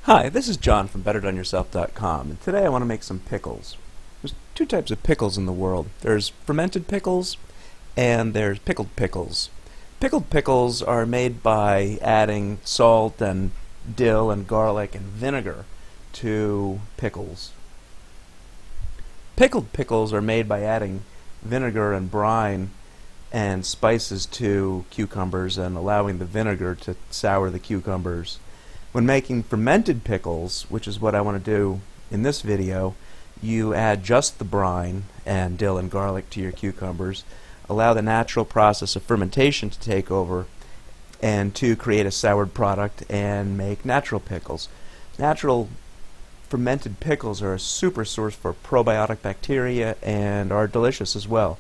Hi, this is John from BetterDoneYourself.com, and today I want to make some pickles. There's two types of pickles in the world. There's fermented pickles, and there's pickled pickles. Pickled pickles are made by adding salt and dill and garlic and vinegar to pickles. Pickled pickles are made by adding vinegar and brine and spices to cucumbers and allowing the vinegar to sour the cucumbers. When making fermented pickles, which is what I want to do in this video, you add just the brine and dill and garlic to your cucumbers, allow the natural process of fermentation to take over, and to create a soured product and make natural pickles. Natural fermented pickles are a super source for probiotic bacteria and are delicious as well.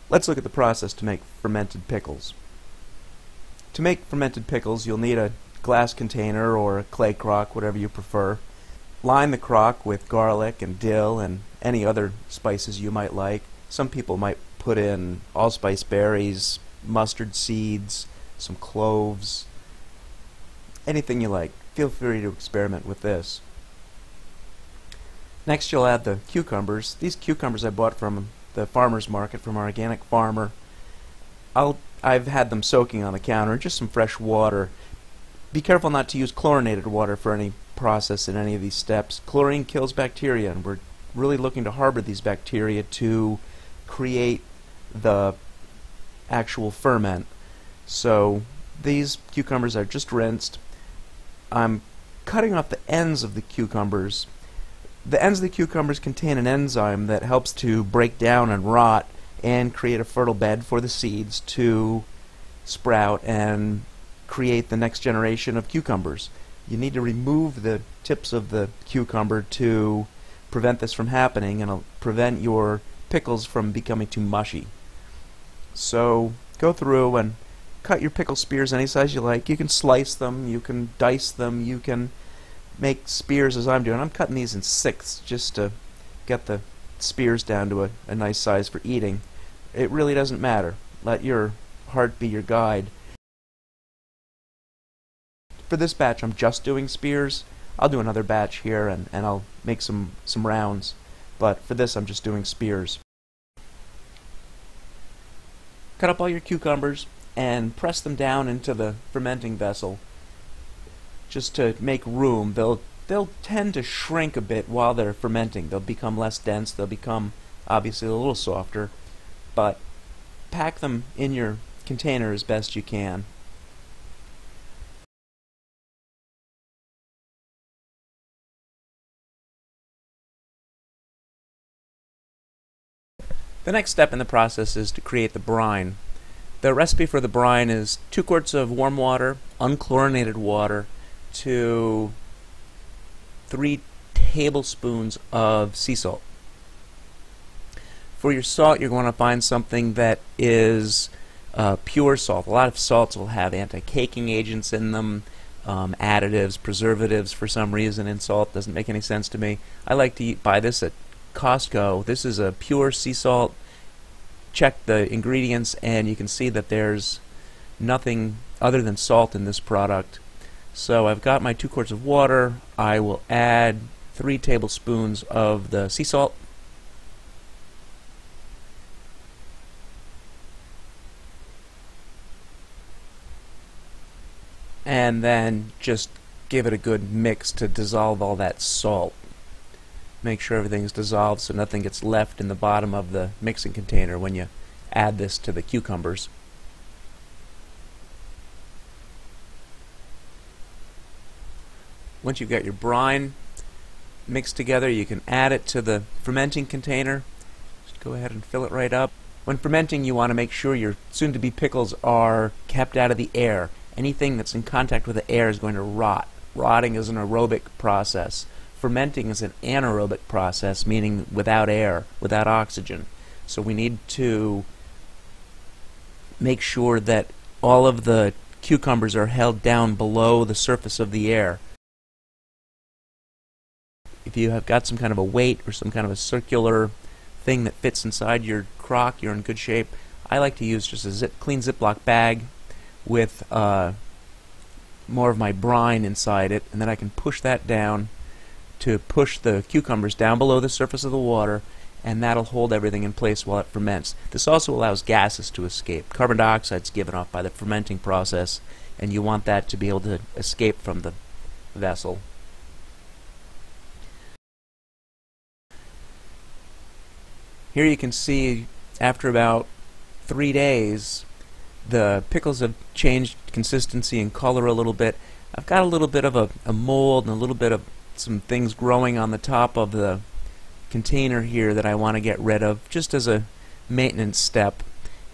Let's look at the process to make fermented pickles. To make fermented pickles, you'll need a glass container or a clay crock, whatever you prefer. Line the crock with garlic and dill and any other spices you might like. Some people might put in allspice berries, mustard seeds, some cloves, anything you like. Feel free to experiment with this. Next you'll add the cucumbers. These cucumbers I bought from the farmer's market from our organic farmer. I've had them soaking on the counter, just some fresh water. Be careful not to use chlorinated water for any process in any of these steps. Chlorine kills bacteria, and we're really looking to harbor these bacteria to create the actual ferment. So these cucumbers are just rinsed. I'm cutting off the ends of the cucumbers. The ends of the cucumbers contain an enzyme that helps to break down and rot and create a fertile bed for the seeds to sprout and create the next generation of cucumbers. You need to remove the tips of the cucumber to prevent this from happening, and it'll prevent your pickles from becoming too mushy. So go through and cut your pickle spears any size you like. You can slice them, you can dice them, you can make spears as I'm doing. I'm cutting these in sixths just to get the spears down to a nice size for eating. It really doesn't matter. Let your heart be your guide. For this batch I'm just doing spears. I'll do another batch here and I'll make some rounds, but for this I'm just doing spears. Cut up all your cucumbers and press them down into the fermenting vessel just to make room. They'll tend to shrink a bit while they're fermenting. They'll become less dense, they'll become obviously a little softer, but pack them in your container as best you can. The next step in the process is to create the brine. The recipe for the brine is 2 quarts of warm water, unchlorinated water, to 3 tablespoons of sea salt. For your salt, you're going to find something that is pure salt. A lot of salts will have anti-caking agents in them, additives, preservatives for some reason in salt. Doesn't make any sense to me. I like to buy this at Costco. This is a pure sea salt. Check the ingredients and you can see that there's nothing other than salt in this product. So I've got my 2 quarts of water. I will add 3 tablespoons of the sea salt. And then just give it a good mix to dissolve all that salt. Make sure everything's dissolved so nothing gets left in the bottom of the mixing container when you add this to the cucumbers. Once you've got your brine mixed together, you can add it to the fermenting container. Just go ahead and fill it right up. When fermenting, you want to make sure your soon-to-be pickles are kept out of the air. Anything that's in contact with the air is going to rot. Rotting is an aerobic process. Fermenting is an anaerobic process, meaning without air, without oxygen. So we need to make sure that all of the cucumbers are held down below the surface of the air. If you have got some kind of a weight or some kind of a circular thing that fits inside your crock, you're in good shape. I like to use just a clean Ziploc bag with more of my brine inside it, and then I can push that down to push the cucumbers down below the surface of the water, and that'll hold everything in place while it ferments. This also allows gases to escape. Carbon dioxide is given off by the fermenting process, and you want that to be able to escape from the vessel. Here you can see after about 3 days the pickles have changed consistency and color a little bit. I've got a little bit of a mold and a little bit of some things growing on the top of the container here that I want to get rid of, just as a maintenance step.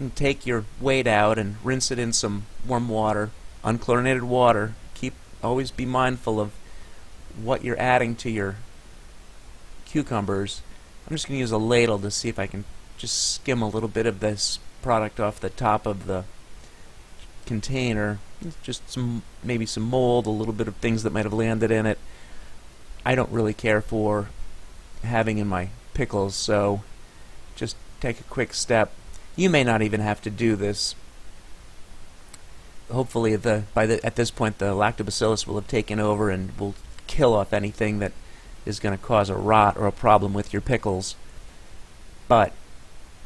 You can take your weight out and rinse it in some warm water, unchlorinated water. Always be mindful of what you're adding to your cucumbers. I'm just going to use a ladle to see if I can just skim a little bit of this product off the top of the container. Just maybe some mold, a little bit of things that might have landed in it. I don't really care for having in my pickles, so just take a quick step. You may not even have to do this. Hopefully at this point the lactobacillus will have taken over and will kill off anything that is going to cause a rot or a problem with your pickles. But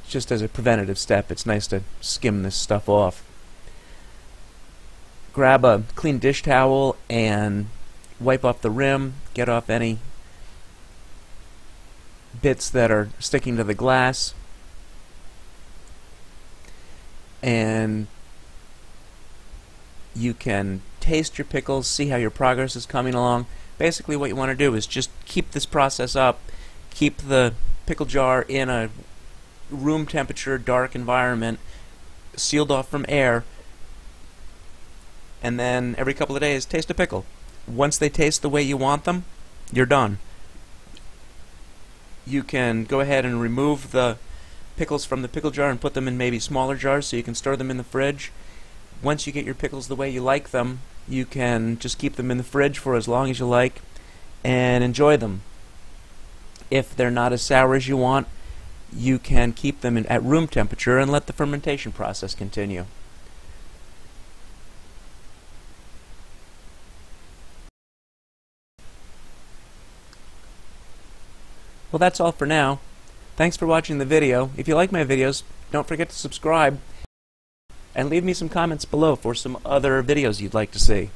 just as a preventative step, it's nice to skim this stuff off. Grab a clean dish towel and wipe off the rim, get off any bits that are sticking to the glass, and you can taste your pickles, see how your progress is coming along. Basically what you want to do is just keep this process up, keep the pickle jar in a room temperature, dark environment, sealed off from air, and then every couple of days taste a pickle. Once they taste the way you want them, you're done. You can go ahead and remove the pickles from the pickle jar and put them in maybe smaller jars so you can store them in the fridge. Once you get your pickles the way you like them, you can just keep them in the fridge for as long as you like and enjoy them. If they're not as sour as you want, you can keep them at room temperature and let the fermentation process continue. Well, that's all for now. Thanks for watching the video. If you like my videos, don't forget to subscribe and leave me some comments below for some other videos you'd like to see.